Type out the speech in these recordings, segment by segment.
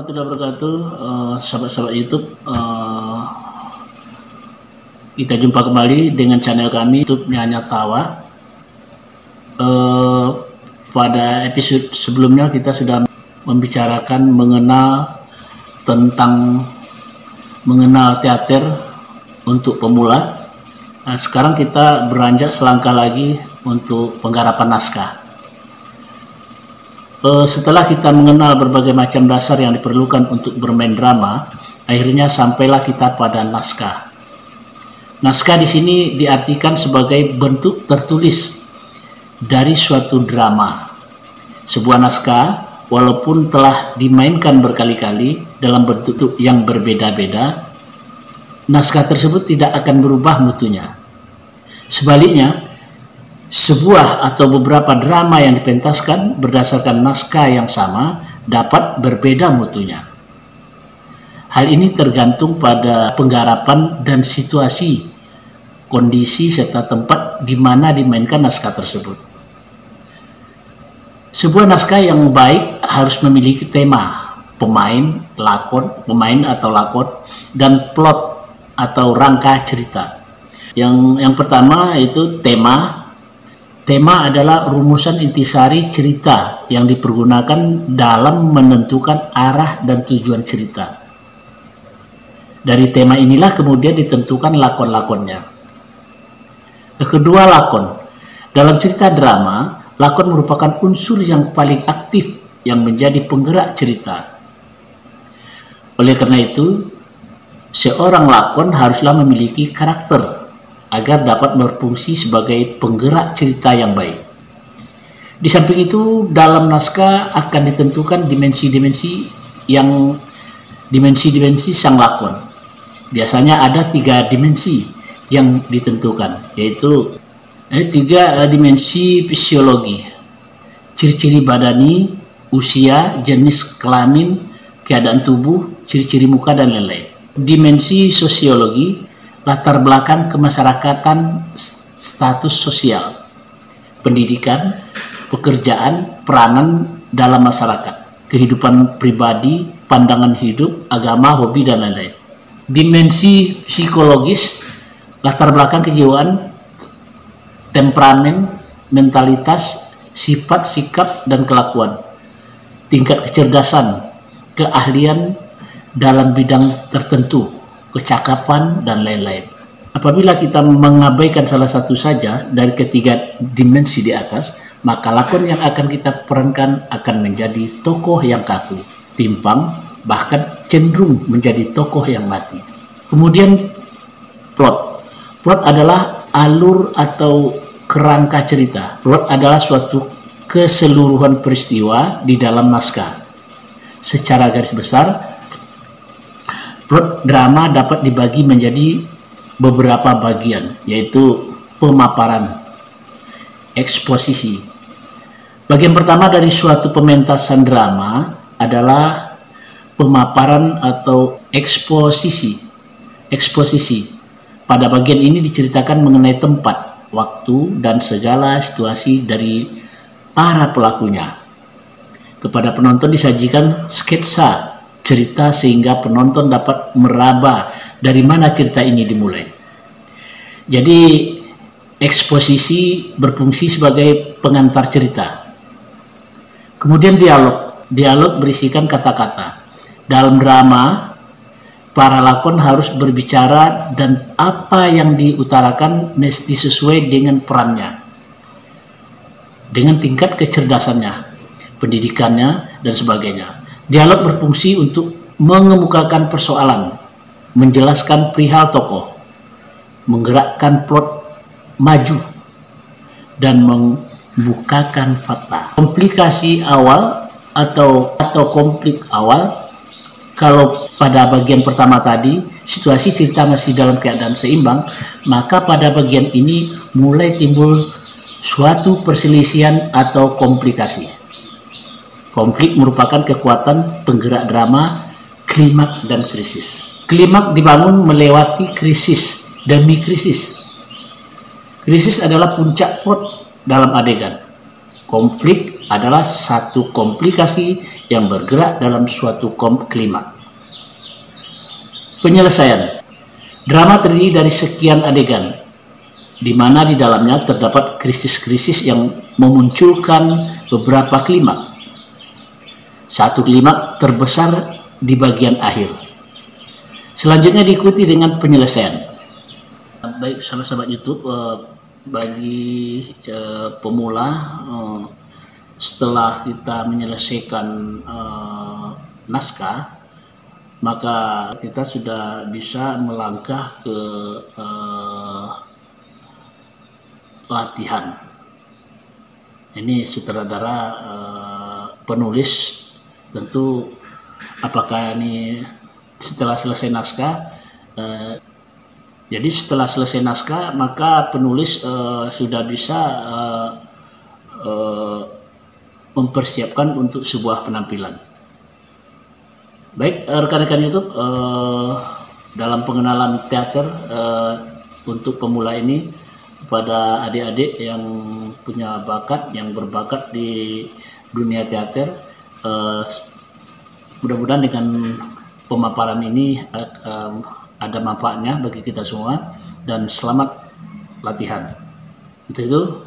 warahmatullahi wabarakatuh, sahabat-sahabat YouTube. Kita jumpa kembali dengan channel kami YouTube Nyanya Tawa. Pada episode sebelumnya kita sudah membicarakan mengenal teater untuk pemula. Nah, sekarang kita beranjak selangkah lagi untuk penggarapan naskah. Setelah kita mengenal berbagai macam dasar yang diperlukan untuk bermain drama, akhirnya sampailah kita pada naskah. Naskah di sini diartikan sebagai bentuk tertulis dari suatu drama. Sebuah naskah, walaupun telah dimainkan berkali-kali dalam bentuk yang berbeda-beda, naskah tersebut tidak akan berubah mutunya. Sebaliknya, sebuah atau beberapa drama yang dipentaskan berdasarkan naskah yang sama dapat berbeda mutunya. Hal ini tergantung pada penggarapan dan situasi, kondisi, serta tempat di mana dimainkan naskah tersebut. Sebuah naskah yang baik harus memiliki tema, pemain atau lakon, dan plot atau rangka cerita. Yang pertama itu tema. Tema adalah rumusan intisari cerita yang dipergunakan dalam menentukan arah dan tujuan cerita. Dari tema inilah kemudian ditentukan lakon-lakonnya. Yang kedua, lakon. Dalam cerita drama, lakon merupakan unsur yang paling aktif yang menjadi penggerak cerita. Oleh karena itu, seorang lakon haruslah memiliki karakter agar dapat berfungsi sebagai penggerak cerita yang baik. Di samping itu, dalam naskah akan ditentukan dimensi-dimensi sang lakon. Biasanya ada 3 dimensi yang ditentukan, yaitu 3 dimensi fisiologi: ciri-ciri badani, usia, jenis kelamin, keadaan tubuh, ciri-ciri muka, dan lain-lain. Dimensi sosiologi: latar belakang kemasyarakatan, status sosial, pendidikan, pekerjaan, peranan dalam masyarakat, kehidupan pribadi, pandangan hidup, agama, hobi, dan lain-lain. Dimensi psikologis: latar belakang kejiwaan, temperamen, mentalitas, sifat, sikap, dan kelakuan, tingkat kecerdasan, keahlian dalam bidang tertentu, kecakapan, dan lain-lain. Apabila kita mengabaikan salah satu saja dari ketiga dimensi di atas, maka lakon yang akan kita perankan akan menjadi tokoh yang kaku, timpang, bahkan cenderung menjadi tokoh yang mati. Kemudian plot. Plot adalah alur atau kerangka cerita. Plot adalah suatu keseluruhan peristiwa di dalam naskah. Secara garis besar, plot drama dapat dibagi menjadi beberapa bagian, yaitu pemaparan, eksposisi. Bagian pertama dari suatu pementasan drama adalah pemaparan atau eksposisi. Pada bagian ini diceritakan mengenai tempat, waktu, dan segala situasi dari para pelakunya. Kepada penonton disajikan sketsa cerita sehingga penonton dapat meraba dari mana cerita ini dimulai. Jadi eksposisi berfungsi sebagai pengantar cerita. Kemudian dialog. Dialog berisikan kata-kata. Dalam drama, para lakon harus berbicara dan apa yang diutarakan mesti sesuai dengan perannya, dengan tingkat kecerdasannya, pendidikannya, dan sebagainya. Dialog berfungsi untuk mengemukakan persoalan, menjelaskan perihal tokoh, menggerakkan plot maju, dan membukakan fakta. Komplikasi awal atau konflik awal, kalau pada bagian pertama tadi situasi cerita masih dalam keadaan seimbang, maka pada bagian ini mulai timbul suatu perselisihan atau komplikasi. Konflik merupakan kekuatan penggerak drama, klimaks, dan krisis. Klimaks dibangun melewati krisis demi krisis. Krisis adalah puncak plot dalam adegan. Konflik adalah satu komplikasi yang bergerak dalam suatu klimaks. Penyelesaian. Drama terdiri dari sekian adegan, di mana di dalamnya terdapat krisis-krisis yang memunculkan beberapa klimaks. Satu klimaks terbesar di bagian akhir. Selanjutnya diikuti dengan penyelesaian. Baik sahabat-sahabat YouTube, bagi pemula, setelah kita menyelesaikan naskah, maka kita sudah bisa melangkah ke latihan. Ini sutradara penulis tentu apakah ini setelah selesai naskah, jadi setelah selesai naskah maka penulis sudah bisa mempersiapkan untuk sebuah penampilan. Baik rekan-rekan YouTube, dalam pengenalan teater untuk pemula ini kepada adik-adik yang punya bakat, yang berbakat di dunia teater, mudah-mudahan dengan pemaparan ini ada manfaatnya bagi kita semua, dan selamat latihan. Itu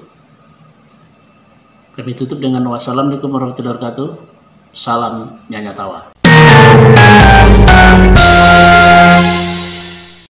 kami tutup dengan wassalamualaikum warahmatullahi wabarakatuh. Salam Nyanya Tawa.